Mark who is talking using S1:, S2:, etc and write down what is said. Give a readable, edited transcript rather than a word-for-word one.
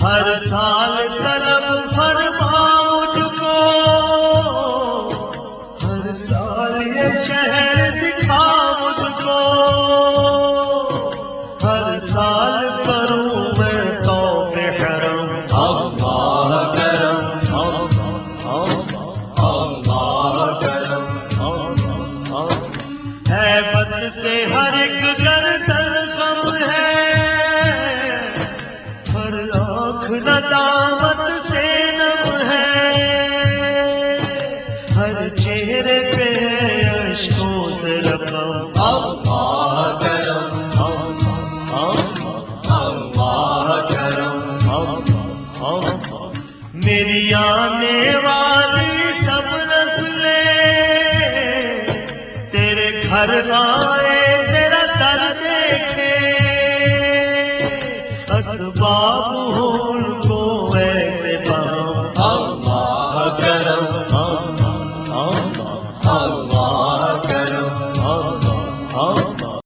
S1: ہر سال طلب فرما مجھ کو، ہر سال یہ شہر دکھا مجھ کو، ہر سال کروں میں طوف حرم۔ اللہ کرم، اللہ کرم، ہیبت سے ہر ایک گردن غم ہے، ہر آنکھ ندامت سے نم ہے، ہر چہرے پہ اشکوں سے رقم۔ اللہ کرم، اللہ کرم، میری آنے والی سب نسلیں تیرے گھر آئے، تیرا در دیکھے، اسباب